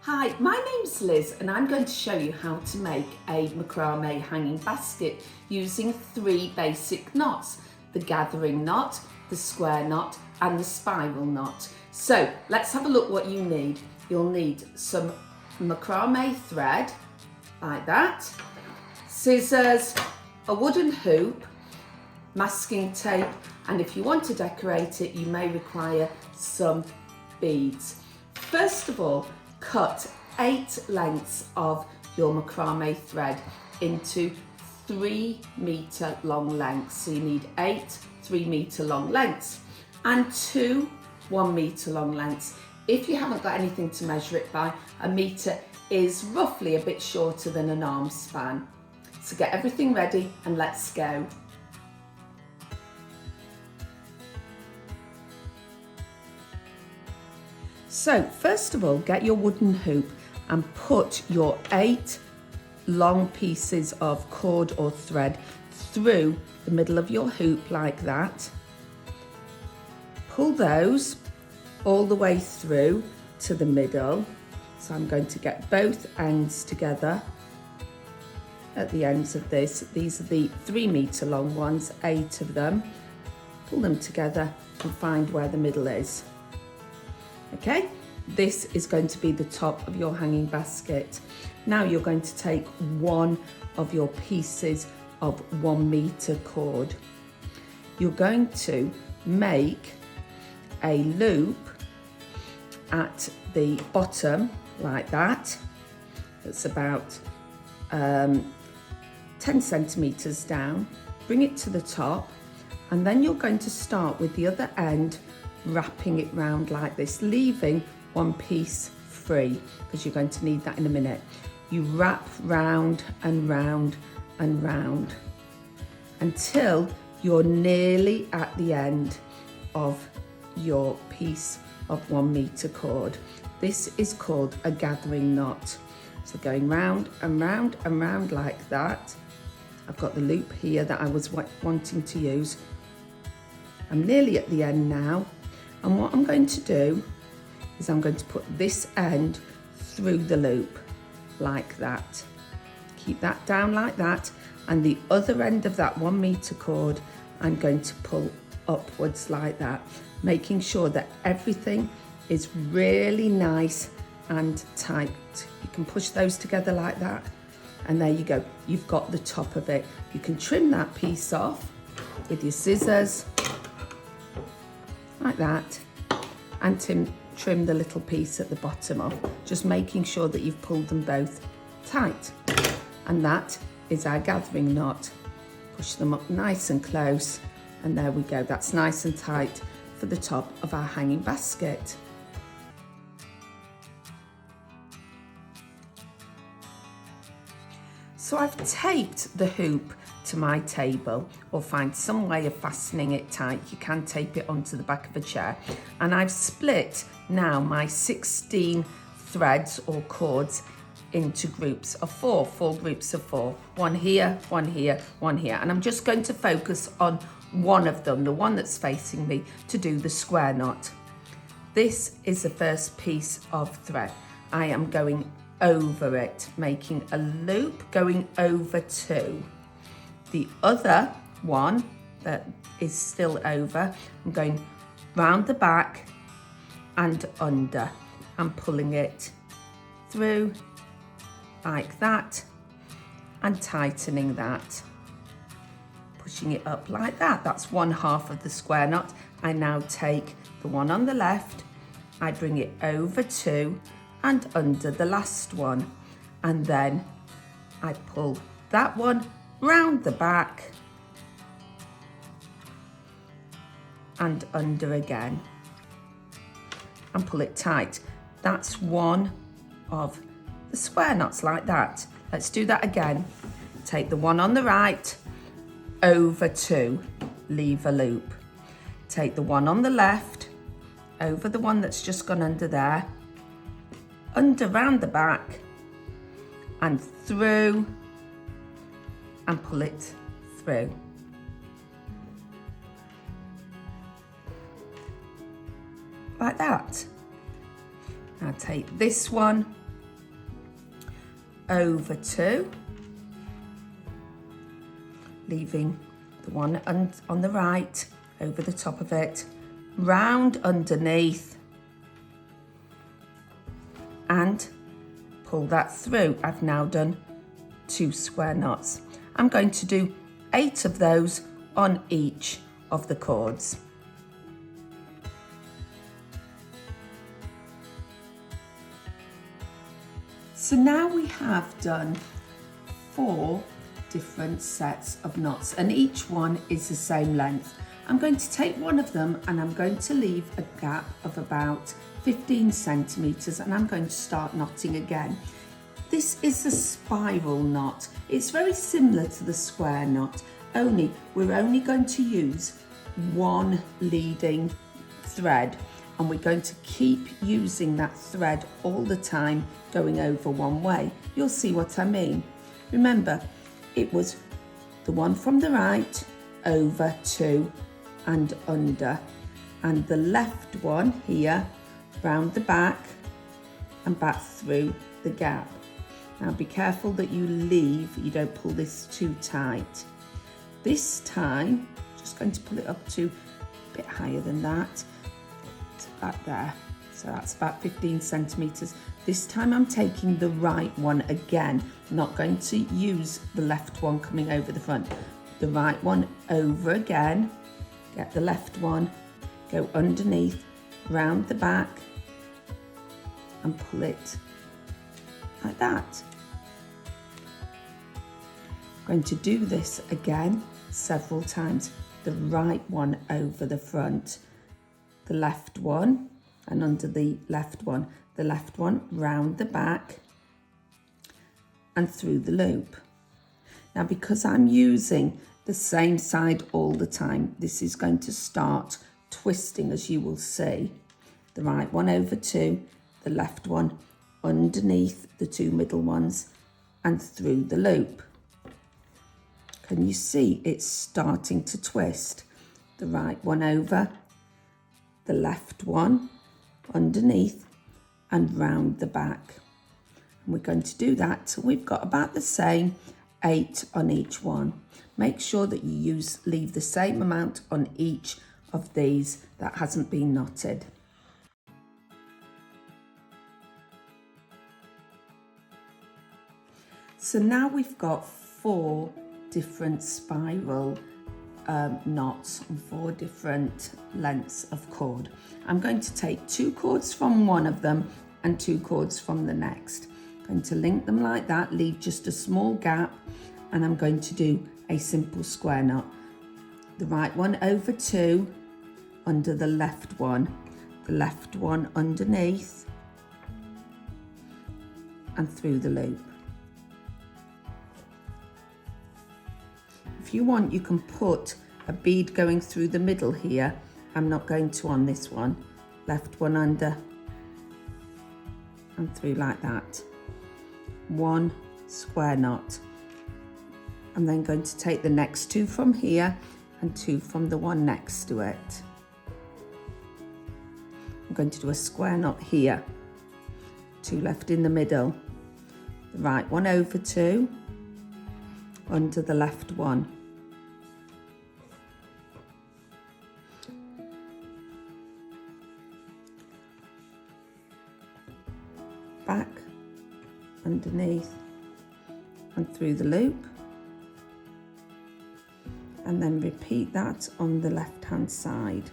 Hi, my name's Liz and I'm going to show you how to make a macrame hanging basket using 3 basic knots: the gathering knot, the square knot and the spiral knot. So let's have a look what you need. You'll need some macrame thread like that, scissors, a wooden hoop, masking tape, and if you want to decorate it you may require some beads. First of all, cut 8 lengths of your macrame thread into 3-metre long lengths. So you need 8 3-metre long lengths and 2 1-metre long lengths. If you haven't got anything to measure it by, a metre is roughly a bit shorter than an arm span. So get everything ready and let's go. So first of all, get your wooden hoop and put your 8 long pieces of cord or thread through the middle of your hoop like that. Pull those all the way through to the middle. So I'm going to get both ends together at the ends of this. These are the 3-metre long ones, 8 of them. Pull them together and find where the middle is. Okay, this is going to be the top of your hanging basket. Now you're going to take one of your pieces of 1-metre cord. You're going to make a loop at the bottom like that. It's about 10 centimetres down. Bring it to the top, and then you're going to start with the other end, wrapping it round like this, leaving one piece free because you're going to need that in a minute. You wrap round and round and round until you're nearly at the end of your piece of 1-metre cord. This is called a gathering knot. So going round and round and round like that. I've got the loop here that I was wanting to use. I'm nearly at the end now. And what I'm going to do is I'm going to put this end through the loop like that. Keep that down like that, and the other end of that 1-metre cord I'm going to pull upwards like that, making sure that everything is really nice and tight. You can push those together like that, and there you go. You've got the top of it. You can trim that piece off with your scissors like that, and trim the little piece at the bottom off, just making sure that you've pulled them both tight. And that is our gathering knot. Push them up nice and close, and there we go. That's nice and tight for the top of our hanging basket. So I've taped the hoop to my table, or find some way of fastening it tight. You can tape it onto the back of a chair. And I've split now my 16 threads or cords into groups of 4 groups of 4. One here, one here, one here. And I'm just going to focus on one of them, the one that's facing me, to do the square knot. This is the first piece of thread. I am going over it, making a loop going over 2. The other one that is still over, I'm going round the back and under and pulling it through like that and tightening that, pushing it up like that. That's 1/2 of the square knot. I now take the one on the left, I bring it over 2 and under the last one, and then I pull that one round the back and under again and pull it tight. That's one of the square knots like that. Let's do that again. Take the one on the right, over 2, leave a loop. Take the one on the left, over the one that's just gone under there, under round the back and through, and pull it through. Like that. Now take this one over 2, leaving the one on the right over the top of it, round underneath, and pull that through. I've now done 2 square knots. I'm going to do 8 of those on each of the cords. So now we have done 4 different sets of knots, and each one is the same length. I'm going to take one of them and I'm going to leave a gap of about 15 centimetres, and I'm going to start knotting again. This is a spiral knot. It's very similar to the square knot, only we're only going to use one leading thread, and we're going to keep using that thread all the time, going over one way. You'll see what I mean. Remember, it was the one from the right, over 2 and under, and the left one here, round the back and back through the gap. Now be careful that you don't pull this too tight. This time, just going to pull it up to a bit higher than that, back there. So that's about 15 centimetres. This time I'm taking the right one again, not going to use the left one coming over the front. The right one over again, get the left one, go underneath, round the back, and pull it like that. I'm going to do this again several times. The right one over the front, the left one, and under the left one round the back and through the loop. Now, because I'm using the same side all the time, this is going to start twisting, as you will see. The right one over 2, the left one underneath the 2 middle ones and through the loop. Can you see it's starting to twist? The right one over, the left one underneath and round the back. And we're going to do that till we've got about the same 8 on each one. Make sure that you leave the same amount on each of these that hasn't been knotted. So now we've got 4 different spiral knots on 4 different lengths of cord. I'm going to take 2 cords from one of them and 2 cords from the next. I'm going to link them like that, leave just a small gap, and I'm going to do a simple square knot. The right one over 2 under the left one underneath and through the loop. If you want, you can put a bead going through the middle here. I'm not going to on this one. Left one under and through like that. 1 square knot. I'm then going to take the next 2 from here and 2 from the one next to it. I'm going to do a square knot here. 2 left in the middle. The right one over 2 under the left one. Back, underneath and through the loop, and then repeat that on the left hand side.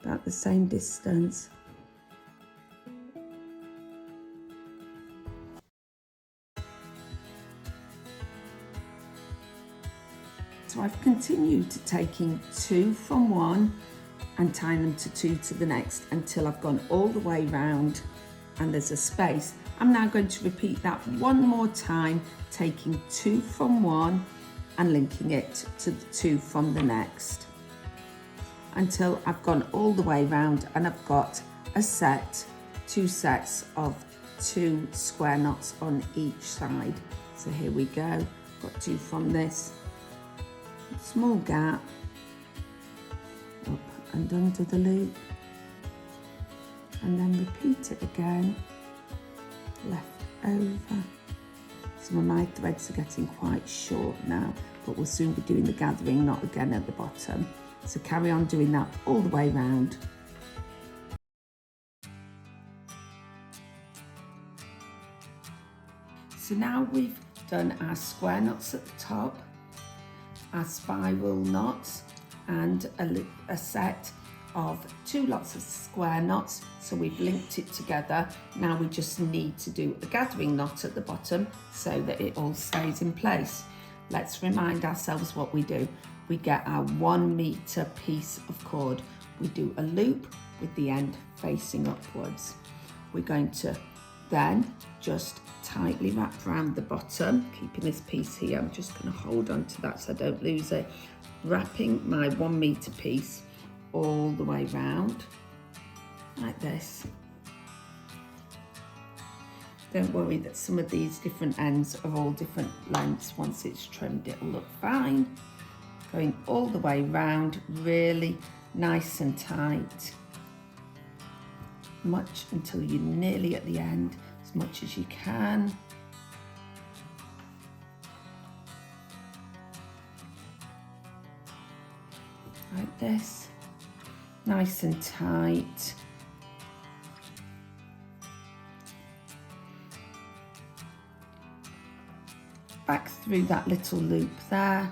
About the same distance. So I've continued to taking 2 from one and tying them to 2 to the next until I've gone all the way round and there's a space. I'm now going to repeat that one more time, taking 2 from one and linking it to the 2 from the next until I've gone all the way round and I've got a set, 2 sets of 2 square knots on each side. So here we go, got 2 from this, small gap, up and under the loop, and then repeat it again, left over. Some of my threads are getting quite short now, but we'll soon be doing the gathering knot again at the bottom. So carry on doing that all the way round. So now we've done our square knots at the top, our spiral knots, and a set of 2 lots of square knots. So we've linked it together. Now we just need to do a gathering knot at the bottom so that it all stays in place. Let's remind ourselves what we do. We get our 1 meter piece of cord. We do a loop with the end facing upwards. We're going to then just tightly wrap around the bottom, keeping this piece here. I'm just going to hold on to that so I don't lose it. Wrapping my 1 meter piece all the way round, like this. Don't worry that some of these different ends are all different lengths. Once it's trimmed, it'll look fine. Going all the way round, really nice and tight. Much until you're nearly at the end, as much as you can. Like this, nice and tight. Back through that little loop there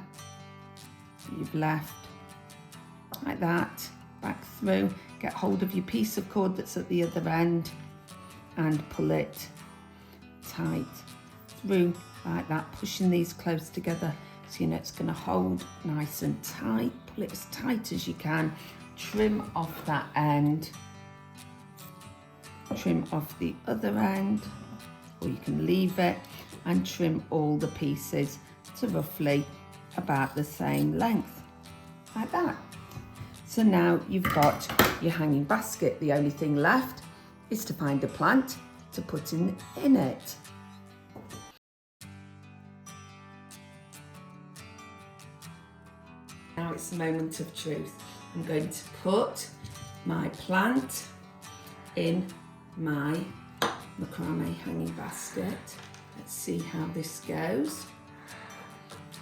that you've left, like that, back through. Get hold of your piece of cord that's at the other end and pull it tight through like that, pushing these close together so you know it's going to hold nice and tight. Pull it as tight as you can. Trim off that end. Trim off the other end, or you can leave it and trim all the pieces to roughly about the same length, like that. So now you've got your hanging basket. The only thing left is to find a plant to put in it. Now it's the moment of truth. I'm going to put my plant in my macrame hanging basket. Let's see how this goes.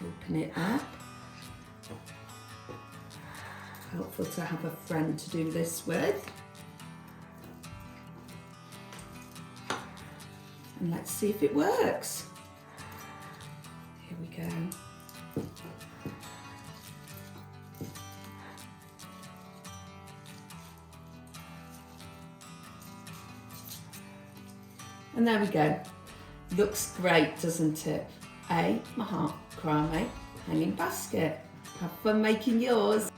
Open it up. Helpful to have a friend to do this with. And let's see if it works. Here we go. And there we go. Looks great, doesn't it? A macrame hanging basket. Have fun making yours.